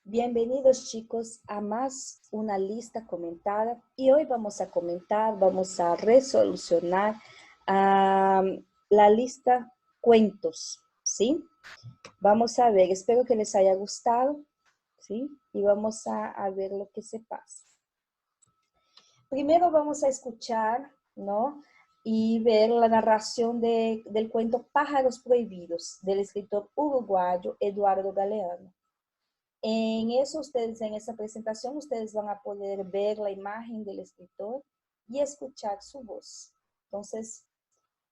Bienvenidos chicos a más una lista comentada y hoy vamos a comentar, vamos a resolucionar la lista cuentos, ¿sí? Vamos a ver, espero que les haya gustado, ¿sí? Y vamos a ver lo que se pasa. Primero vamos a escuchar, ¿no? Y ver la narración del cuento Pájaros Prohibidos del escritor uruguayo Eduardo Galeano. En eso ustedes, en esta presentación, ustedes van a poder ver la imagen del escritor y escuchar su voz. Entonces,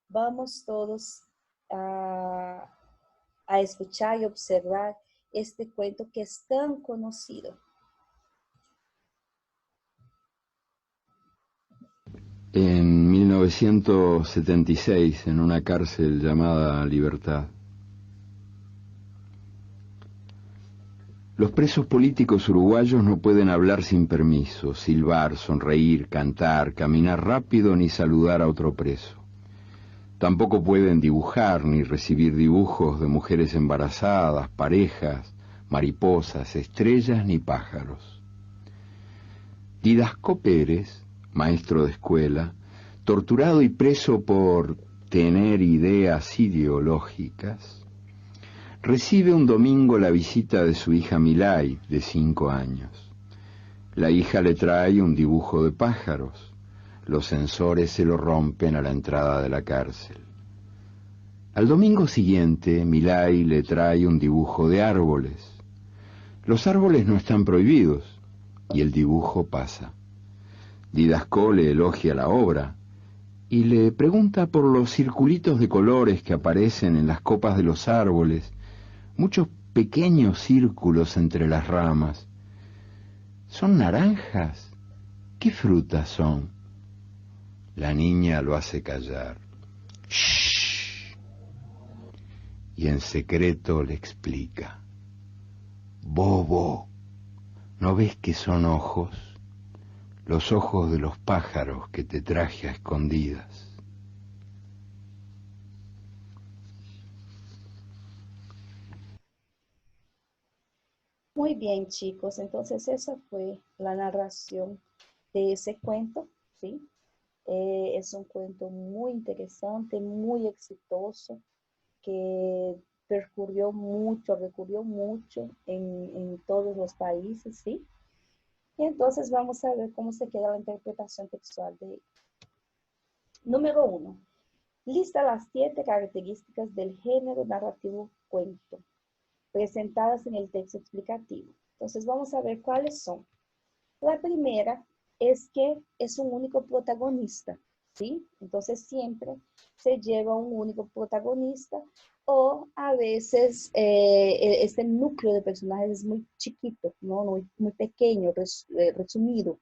vamos todos a escuchar y observar este cuento que es tan conocido. En 1976, en una cárcel llamada Libertad. Los presos políticos uruguayos no pueden hablar sin permiso, silbar, sonreír, cantar, caminar rápido ni saludar a otro preso. Tampoco pueden dibujar ni recibir dibujos de mujeres embarazadas, parejas, mariposas, estrellas ni pájaros. Didasco Pérez, maestro de escuela, torturado y preso por tener ideas ideológicas, recibe un domingo la visita de su hija Milay, de 5 años. La hija le trae un dibujo de pájaros. Los censores se lo rompen a la entrada de la cárcel. Al domingo siguiente, Milay le trae un dibujo de árboles. Los árboles no están prohibidos, y el dibujo pasa. Didasco le elogia la obra y le pregunta por los circulitos de colores que aparecen en las copas de los árboles, muchos pequeños círculos entre las ramas. ¿Son naranjas? ¿Qué frutas son? La niña lo hace callar. ¡Shh! Y en secreto le explica. Bobo, ¿no ves que son ojos? Los ojos de los pájaros que te traje a escondidas. Muy bien chicos, entonces esa fue la narración de ese cuento, ¿sí? Es un cuento muy interesante, muy exitoso, que recurrió mucho en todos los países, ¿sí? Y entonces vamos a ver cómo se queda la interpretación textual de él. Número 1. Lista las 7 características del género narrativo cuento, presentadas en el texto explicativo. Entonces vamos a ver cuáles son. La primera es que es un único protagonista, ¿sí? Entonces siempre se lleva un único protagonista o a veces este núcleo de personajes es muy chiquito, ¿no? Muy pequeño, resumido.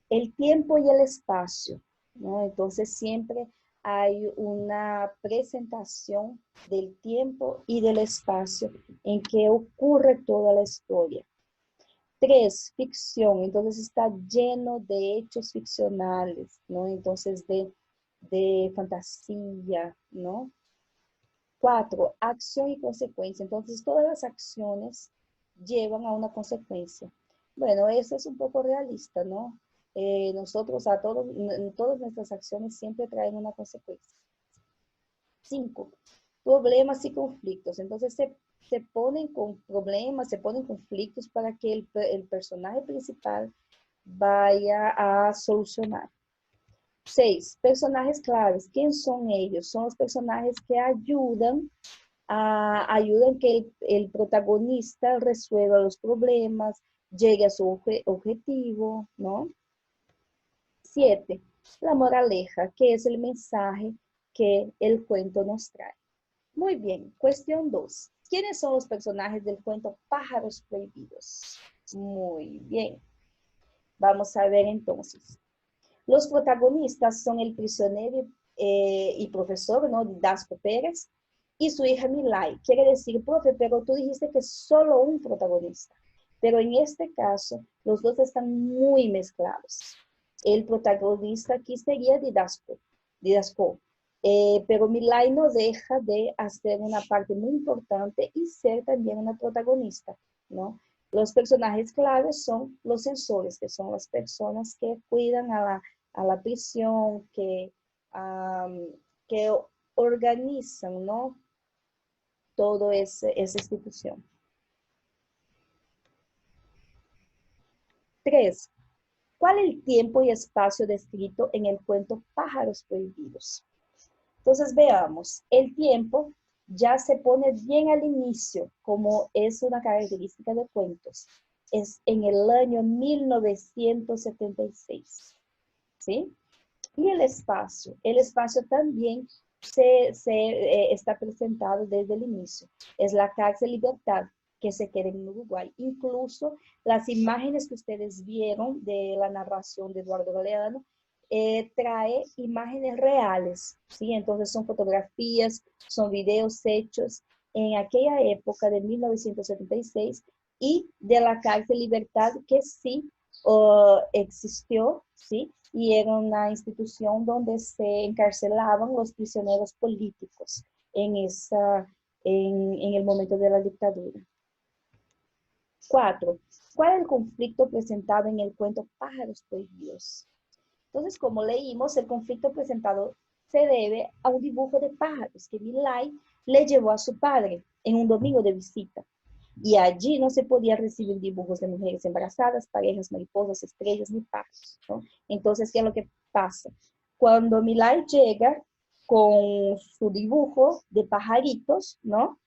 El tiempo y el espacio, ¿no? Entonces siempre hay una presentación del tiempo y del espacio en que ocurre toda la historia. 3, ficción, entonces está lleno de hechos ficcionales, ¿no? Entonces de fantasía, ¿no? 4, acción y consecuencia, entonces todas las acciones llevan a una consecuencia. Bueno, eso es un poco realista, ¿no? Nosotros, todas nuestras acciones siempre traen una consecuencia. 5, problemas y conflictos. Entonces se ponen con problemas, se ponen conflictos para que el personaje principal vaya a solucionar. 6, personajes claves. ¿Quién son ellos? Son los personajes que ayudan que el protagonista resuelva los problemas, llegue a su objetivo, ¿no? 7, la moraleja, que es el mensaje que el cuento nos trae. Muy bien, cuestión 2. ¿Quiénes son los personajes del cuento Pájaros Prohibidos? Muy bien. Vamos a ver entonces. Los protagonistas son el prisionero y profesor, ¿no? Didasco Pérez, y su hija Milay. Quiere decir, profe, pero tú dijiste que es solo un protagonista. Pero en este caso, los dos están muy mezclados. El protagonista aquí sería Didasco. Pero Milay no deja de hacer una parte muy importante y ser también una protagonista, ¿no? Los personajes claves son los censores, que son las personas que cuidan a la prisión, que organizan, ¿no? Toda esa institución. 3. ¿Cuál es el tiempo y espacio descrito en el cuento Pájaros Prohibidos? Entonces veamos, el tiempo ya se pone bien al inicio, como es una característica de cuentos. Es en el año 1976, ¿sí? Y el espacio también está presentado desde el inicio. Es la cárcel Libertad, que se queda en Uruguay. Incluso las imágenes que ustedes vieron de la narración de Eduardo Galeano, trae imágenes reales, ¿sí? Entonces son fotografías, son videos hechos en aquella época de 1976 y de la cárcel Libertad, que sí existió, ¿sí? Y era una institución donde se encarcelaban los prisioneros políticos en el momento de la dictadura. 4. ¿Cuál es el conflicto presentado en el cuento Pájaros Prohibidos? Entonces, como leímos, el conflicto presentado se debe a un dibujo de pájaros que Milay le llevó a su padre en un domingo de visita. Y allí no se podía recibir dibujos de mujeres embarazadas, parejas, mariposas, estrellas, ni pájaros, ¿no? Entonces, ¿qué es lo que pasa? Cuando Milay llega con su dibujo de pajaritos, ¿no?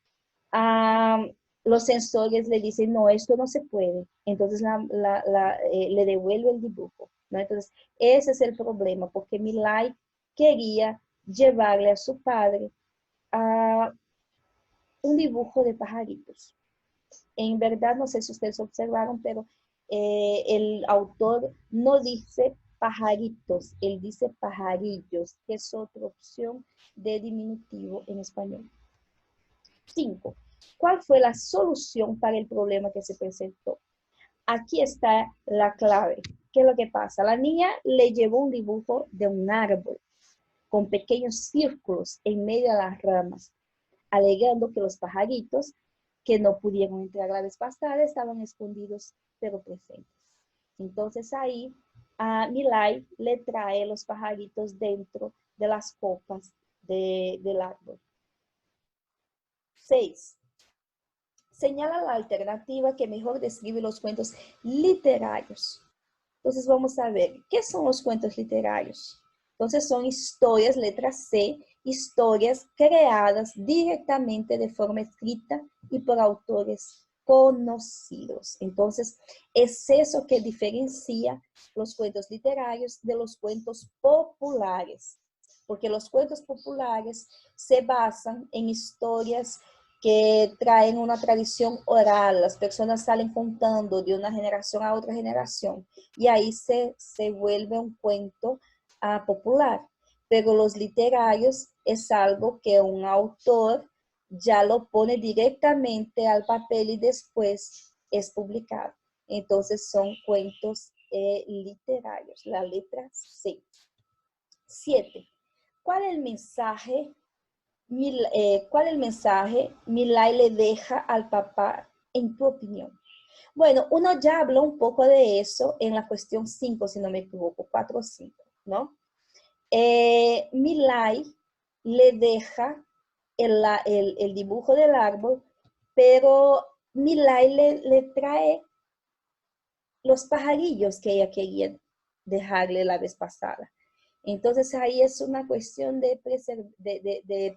Los censores le dicen, no, esto no se puede. Entonces le devuelve el dibujo, ¿no? Entonces, ese es el problema, porque Milay quería llevarle a su padre a un dibujo de pajaritos. En verdad, no sé si ustedes observaron, pero el autor no dice pajaritos, él dice pajarillos, que es otra opción de diminutivo en español. 5. ¿Cuál fue la solución para el problema que se presentó? Aquí está la clave. ¿Qué es lo que pasa? La niña le llevó un dibujo de un árbol con pequeños círculos en medio de las ramas, alegando que los pajaritos que no pudieron entrar la vez pasada estaban escondidos pero presentes. Entonces ahí a Milay le trae los pajaritos dentro de las copas del árbol. 6. Señala la alternativa que mejor describe los cuentos literarios. Entonces vamos a ver, ¿qué son los cuentos literarios? Entonces son historias, letra C, historias creadas directamente de forma escrita y por autores conocidos. Entonces es eso que diferencia los cuentos literarios de los cuentos populares, porque los cuentos populares se basan en historias que traen una tradición oral, las personas salen contando de una generación a otra generación y ahí se vuelve un cuento popular. Pero los literarios es algo que un autor ya lo pone directamente al papel y después es publicado. Entonces son cuentos literarios, la letra C. 7. ¿Cuál es el mensaje? ¿Cuál es el mensaje Milay le deja al papá en tu opinión? Bueno, uno ya habló un poco de eso en la cuestión 5, si no me equivoco, 4 o 5, ¿no? Milay le deja el dibujo del árbol, pero Milay le trae los pajarillos que ella quería dejarle la vez pasada. Entonces ahí es una cuestión de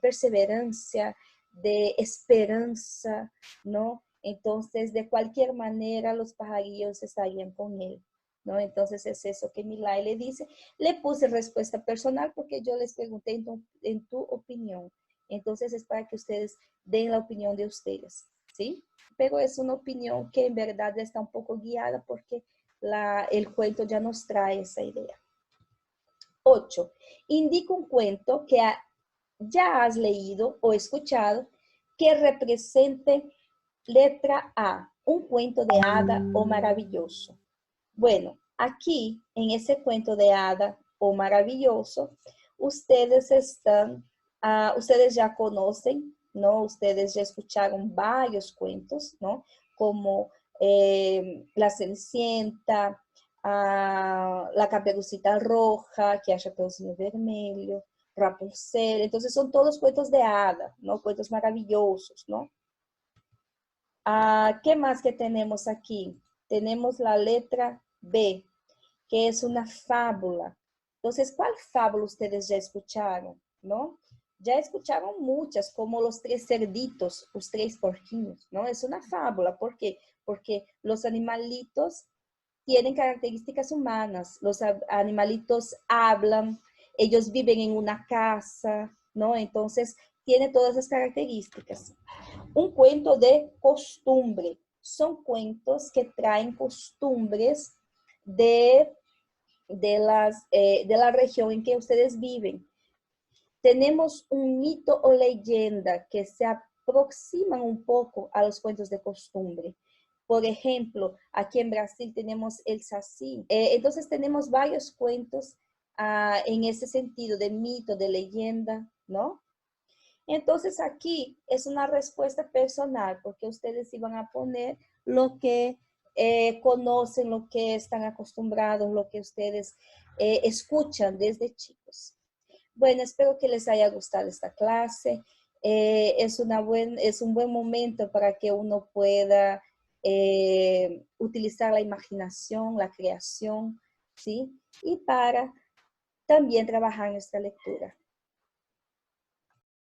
perseverancia, de esperanza, ¿no? Entonces de cualquier manera los pajarillos estarían con él, ¿no? Entonces es eso que Milay le dice. Le puse respuesta personal porque yo les pregunté en tu opinión. Entonces es para que ustedes den la opinión de ustedes, ¿sí? Pero es una opinión que en verdad está un poco guiada porque el cuento ya nos trae esa idea. 8. Indica un cuento que ya has leído o escuchado que represente letra A, un cuento de hada o maravilloso. Bueno, aquí en ese cuento de hada o maravilloso, ustedes están Ustedes ya conocen, ¿no? Ustedes ya escucharon varios cuentos, ¿no? Como La Cenicienta, La Caperucita Roja, que hace Chapeuzinho Vermelho, Rapunzel. Entonces son todos cuentos de hada, ¿no? Cuentos maravillosos, ¿no? ¿Qué más que tenemos aquí? Tenemos la letra B, que es una fábula. Entonces, ¿cuál fábula ustedes ya escucharon? ¿No? Ya escucharon muchas, como los tres cerditos, los tres porquinhos, ¿no? Es una fábula, ¿por qué? Porque los animalitos tienen características humanas, los animalitos hablan, ellos viven en una casa, ¿no? Entonces, tiene todas esas características. Un cuento de costumbre. Son cuentos que traen costumbres de la región en que ustedes viven. Tenemos un mito o leyenda que se aproximan un poco a los cuentos de costumbre. Por ejemplo, aquí en Brasil tenemos el Saci. Entonces tenemos varios cuentos en ese sentido de mito, de leyenda, ¿no? Entonces aquí es una respuesta personal porque ustedes iban a poner lo que conocen, lo que están acostumbrados, lo que ustedes escuchan desde chicos. Bueno, espero que les haya gustado esta clase. Es un buen momento para que uno pueda utilizar la imaginación, la creación, ¿sí? Y para también trabajar en esta lectura.